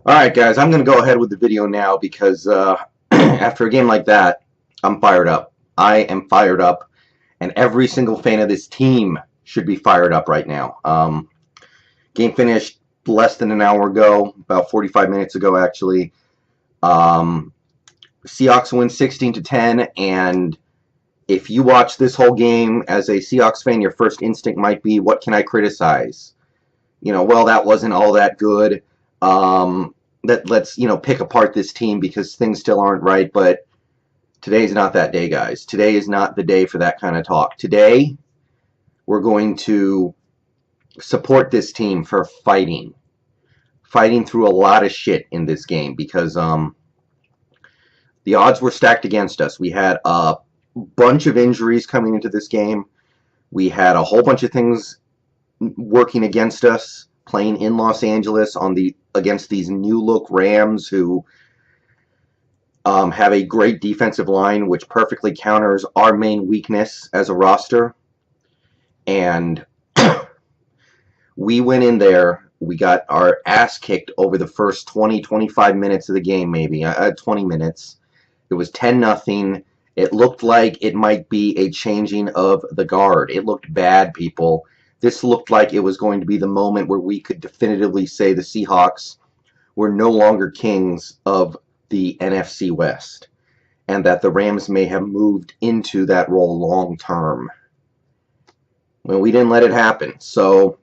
Alright guys, I'm going to go ahead with the video now because after a game like that, I'm fired up. I am fired up, and every single fan of this team should be fired up right now. Game finished less than an hour ago, about 45 minutes ago actually. Seahawks win 16-10, and if you watch this whole game as a Seahawks fan, your first instinct might be, what can I criticize? Well, that wasn't all that good. Let's pick apart this team because things still aren't right. But today's not that day, guys. Today is not the day for that kind of talk. Today, we're going to support this team for fighting through a lot of shit in this game because the odds were stacked against us. We had a bunch of injuries coming into this game. We had a whole bunch of things working against us, playing in Los Angeles against these new look Rams who have a great defensive line, which perfectly counters our main weakness as a roster. And we went in there, we got our ass kicked over the first 20-25 minutes of the game, maybe 20 minutes. It was 10-0. It looked like it might be a changing of the guard. It looked bad, people. This looked like it was going to be the moment where we could definitively say the Seahawks were no longer kings of the NFC West, and that the Rams may have moved into that role long term. Well, we didn't let it happen. So,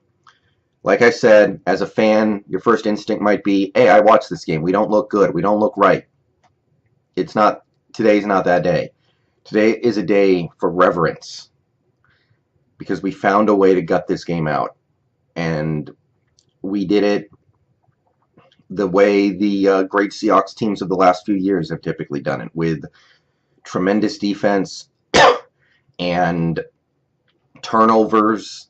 like I said, as a fan, your first instinct might be, hey, I watched this game. We don't look good. We don't look right. Today's not that day. Today is a day for reverence because we found a way to gut this game out. And we did it the way the great Seahawks teams of the last few years have typically done it, with tremendous defense and turnovers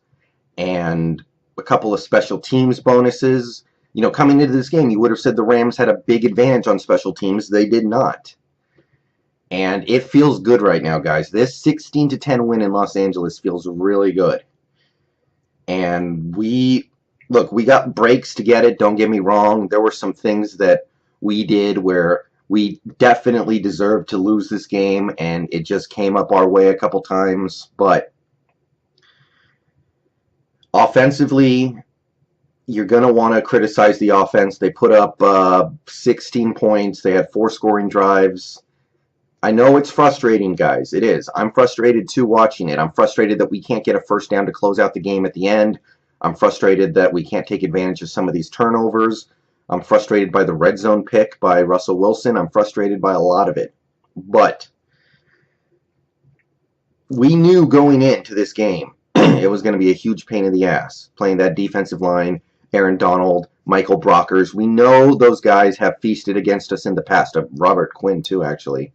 and a couple of special teams bonuses. Coming into this game, you would have said the Rams had a big advantage on special teams. They did not. And it feels good right now, guys. This 16-10 win in Los Angeles feels really good. And we got breaks to get it, don't get me wrong. There were some things that we did where we definitely deserved to lose this game, and it just came up our way a couple times. But offensively, you're going to want to criticize the offense. They put up 16 points. They had 4 scoring drives. I know it's frustrating, guys. It is. I'm frustrated, too, watching it. I'm frustrated that we can't get a first down to close out the game at the end. I'm frustrated that we can't take advantage of some of these turnovers. I'm frustrated by the red zone pick by Russell Wilson. I'm frustrated by a lot of it. But we knew going into this game it was going to be a huge pain in the ass playing that defensive line. Aaron Donald, Michael Brockers. We know those guys have feasted against us in the past. Robert Quinn, too, actually.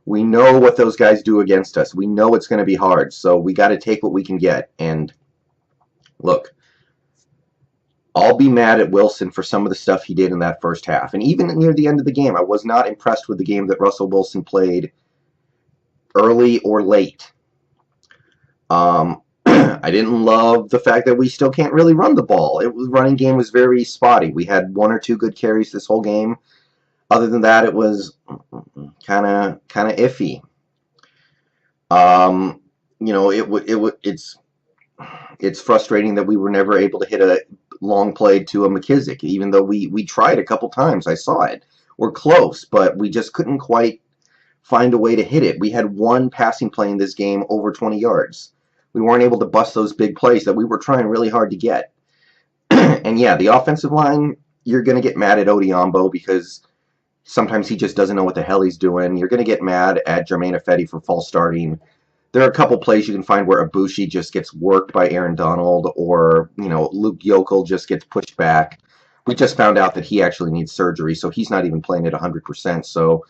We know what those guys do against us. We know it's going to be hard, so we got to take what we can get. And look, I'll be mad at Wilson for some of the stuff he did in that first half. And even near the end of the game, I was not impressed with the game that Russell Wilson played early or late. I didn't love the fact that we still can't really run the ball. Running game was very spotty. We had 1 or 2 good carries this whole game. Other than that, it was kind of iffy. It's frustrating that we were never able to hit a long play to a McKissick, even though we tried a couple times. I saw it. We're close, but we just couldn't quite find a way to hit it. We had 1 passing play in this game over 20 yards. We weren't able to bust those big plays that we were trying really hard to get. And yeah, the offensive line, you're going to get mad at Odiombo because sometimes he just doesn't know what the hell he's doing. You're going to get mad at Jermaine Ifedi for false starting. There are a couple plays you can find where Ibushi just gets worked by Aaron Donald, or Luke Yokel just gets pushed back. We just found out that he actually needs surgery, so he's not even playing at 100%. So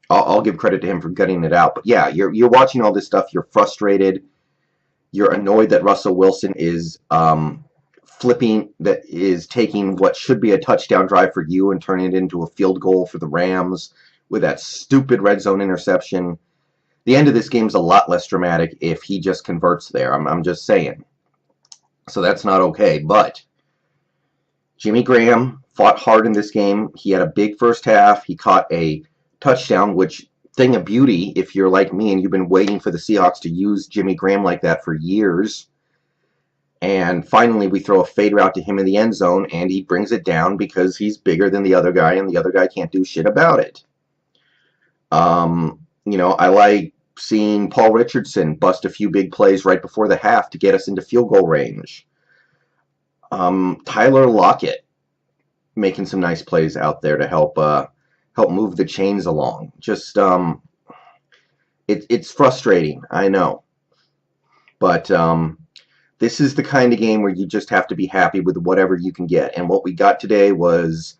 I'll give credit to him for gutting it out. But yeah, you're watching all this stuff. You're frustrated. You're annoyed that Russell Wilson is taking what should be a touchdown drive for you and turning it into a field goal for the Rams with that stupid red zone interception. The end of this game is a lot less dramatic if he just converts there. I'm just saying. So that's not okay. But Jimmy Graham fought hard in this game. He had a big first half. He caught a touchdown, which, thing of beauty, if you're like me and you've been waiting for the Seahawks to use Jimmy Graham like that for years. And finally, we throw a fade route to him in the end zone, and he brings it down because he's bigger than the other guy, and the other guy can't do shit about it. I like seeing Paul Richardson bust a few big plays right before the half to get us into field goal range. Tyler Lockett making some nice plays out there to help move the chains along. Just it's frustrating, I know, but this is the kind of game where you just have to be happy with whatever you can get. And what we got today was,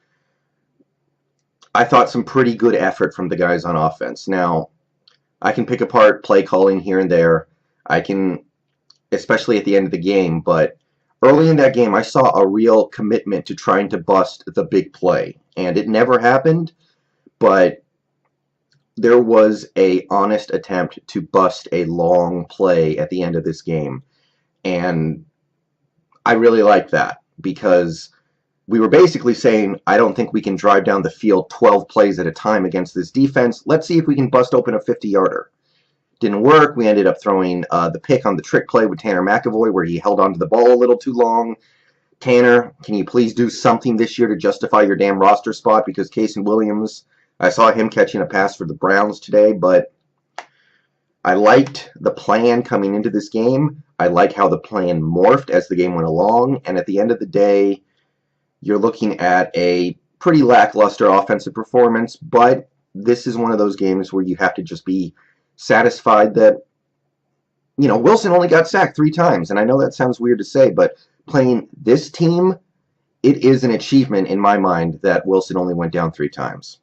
I thought, some pretty good effort from the guys on offense. Now, I can pick apart play calling here and there. I can, especially at the end of the game, but early in that game, I saw a real commitment to trying to bust the big play. And it never happened, but there was an honest attempt to bust a long play at the end of this game. And I really like that, because we were basically saying, I don't think we can drive down the field 12 plays at a time against this defense. Let's see if we can bust open a 50-yarder. Didn't work. We ended up throwing the pick on the trick play with Tanner McAvoy, where he held onto the ball a little too long. Tanner, can you please do something this year to justify your damn roster spot? Because Casey Williams, I saw him catching a pass for the Browns today, but I liked the plan coming into this game. I like how the plan morphed as the game went along. And at the end of the day, you're looking at a pretty lackluster offensive performance. But this is one of those games where you have to just be satisfied that, Wilson only got sacked 3 times. And I know that sounds weird to say, but playing this team, it is an achievement in my mind that Wilson only went down 3 times.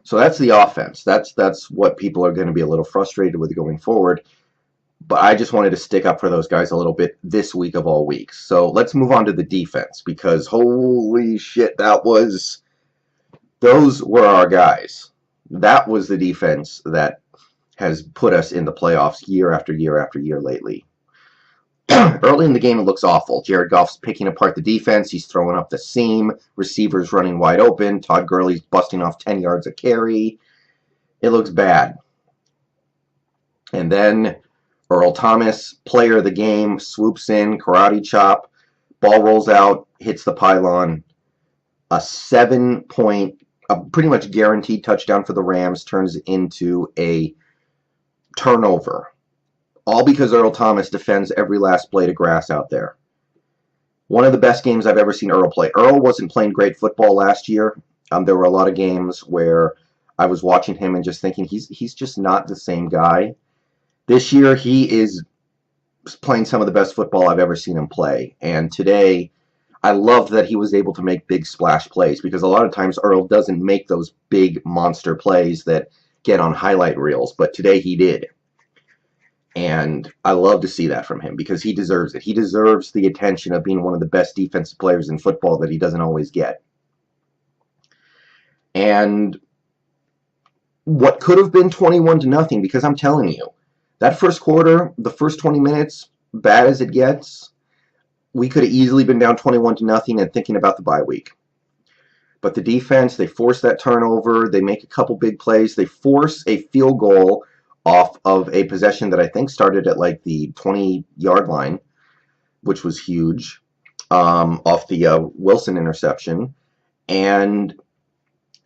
So that's the offense. That's what people are going to be a little frustrated with going forward. But I just wanted to stick up for those guys a little bit this week of all weeks. So let's move on to the defense, because holy shit, those were our guys. That was the defense that has put us in the playoffs year after year after year lately. Early in the game, it looks awful. Jared Goff's picking apart the defense. He's throwing up the seam. Receivers running wide open. Todd Gurley's busting off 10 yards a carry. It looks bad. And then Earl Thomas, player of the game, swoops in, karate chop. Ball rolls out, hits the pylon. A 7-point, a pretty much guaranteed touchdown for the Rams turns into a turnover. All because Earl Thomas defends every last blade of grass out there. One of the best games I've ever seen Earl play. Earl wasn't playing great football last year. There were a lot of games where I was watching him and just thinking he's just not the same guy. This year he is playing some of the best football I've ever seen him play. And today, I loved that he was able to make big splash plays, because a lot of times Earl doesn't make those big monster plays that get on highlight reels, but today he did. And I love to see that from him, because he deserves it. He deserves the attention of being one of the best defensive players in football that he doesn't always get. And what could have been 21-0, because I'm telling you, that first quarter, the first 20 minutes, bad as it gets, we could have easily been down 21-0 and thinking about the bye week. But the defense, they force that turnover. They make a couple big plays. They force a field goal off of a possession that I think started at like the 20-yard line, which was huge, off the Wilson interception. And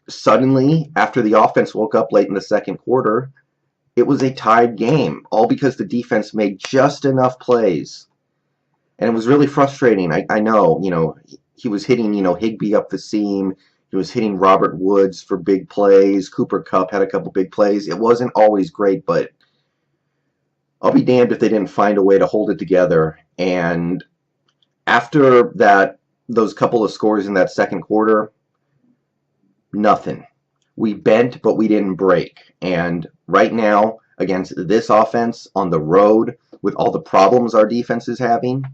suddenly, after the offense woke up late in the second quarter, it was a tied game, all because the defense made just enough plays. And it was really frustrating. I know, he was hitting, Higbee up the seam. He was hitting Robert Woods for big plays. Cooper Kupp had a couple big plays. It wasn't always great, but I'll be damned if they didn't find a way to hold it together. And after those couple of scores in that second quarter, nothing. We bent, but we didn't break. And right now, against this offense on the road, with all the problems our defense is having,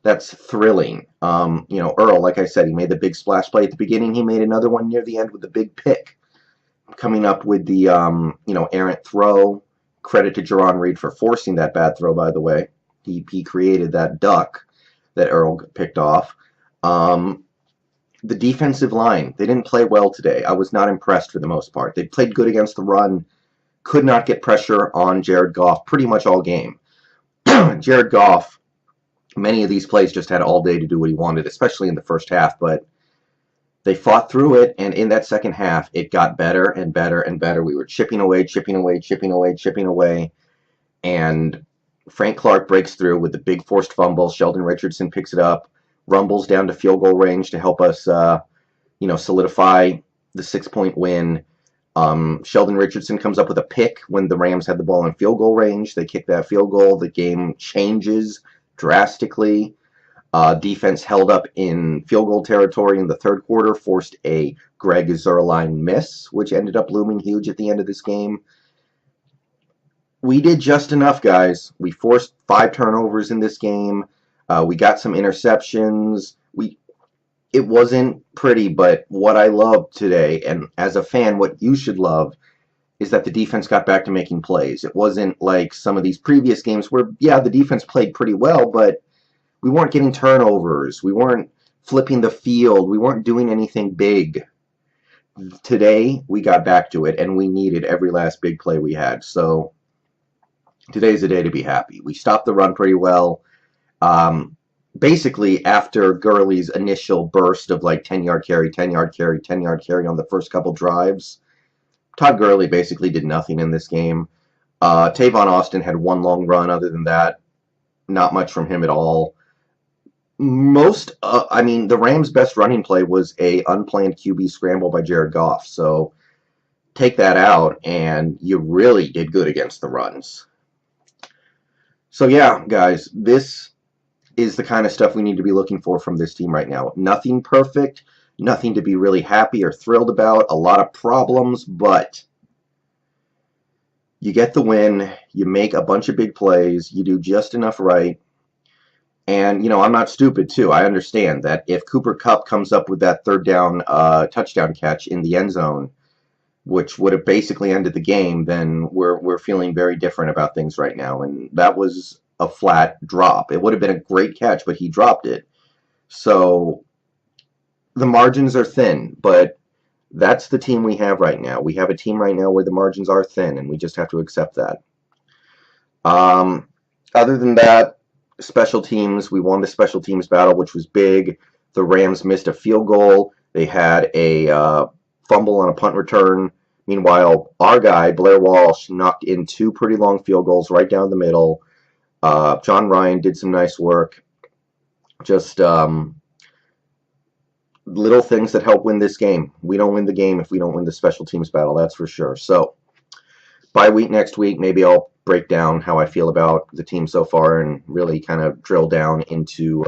that's thrilling. Earl, like I said, he made the big splash play at the beginning. He made another one near the end with the big pick. Coming up with the, errant throw. Credit to Jerron Reed for forcing that bad throw, by the way. He created that duck that Earl picked off. The defensive line, they didn't play well today. I was not impressed for the most part. They played good against the run, could not get pressure on Jared Goff pretty much all game. Jared Goff, many of these plays just had all day to do what he wanted, especially in the first half, but they fought through it, and in that second half, it got better and better and better. We were chipping away, chipping away, chipping away, chipping away, and Frank Clark breaks through with the big forced fumble. Sheldon Richardson picks it up, rumbles down to field goal range to help us, solidify the 6-point win. Sheldon Richardson comes up with a pick when the Rams had the ball in field goal range. They kick that field goal. The game changes drastically. Defense held up in field goal territory in the third quarter, forced a Greg Zuerlein miss, which ended up looming huge at the end of this game. We did just enough, guys. We forced 5 turnovers in this game. We got some interceptions. It wasn't pretty, but what I loved today, and as a fan, what you should love, is that the defense got back to making plays. It wasn't like some of these previous games where, yeah, the defense played pretty well, but we weren't getting turnovers. We weren't flipping the field. We weren't doing anything big. Today, we got back to it, and we needed every last big play we had. So today's the day to be happy. We stopped the run pretty well. Basically, after Gurley's initial burst of like 10-yard carry, 10-yard carry, 10-yard carry on the first couple drives, Todd Gurley basically did nothing in this game. Tavon Austin had one long run. Other than that, not much from him at all. The Rams' best running play was a unplanned QB scramble by Jared Goff. So take that out, and you really did good against the runs. So yeah, guys, this is the kind of stuff we need to be looking for from this team right now. Nothing perfect, nothing to be really happy or thrilled about, a lot of problems, but you get the win, you make a bunch of big plays, you do just enough right. And, I'm not stupid, too. I understand that if Cooper Kupp comes up with that third down touchdown catch in the end zone, which would have basically ended the game, then we're feeling very different about things right now. And that was a flat drop. It would have been a great catch, but he dropped it. So the margins are thin, but that's the team we have right now. We have a team right now where the margins are thin, and we just have to accept that. Other than that, special teams, we won the special teams battle, which was big. The Rams missed a field goal. They had a fumble on a punt return. Meanwhile, our guy, Blair Walsh, knocked in 2 pretty long field goals right down the middle. John Ryan did some nice work. Just little things that help win this game. We don't win the game if we don't win the special teams battle, that's for sure. So, bye week next week, maybe I'll break down how I feel about the team so far and really kind of drill down into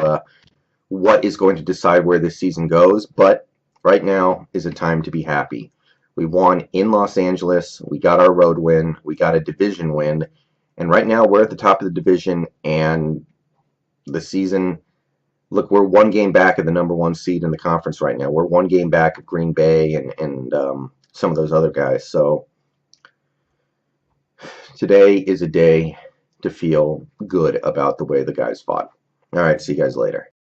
what is going to decide where this season goes. But right now is a time to be happy. We won in Los Angeles. We got our road win. We got a division win. And right now we're at the top of the division, and the season, look, we're 1 game back of the number 1 seed in the conference right now. We're 1 game back of Green Bay and some of those other guys. So today is a day to feel good about the way the guys fought. All right, see you guys later.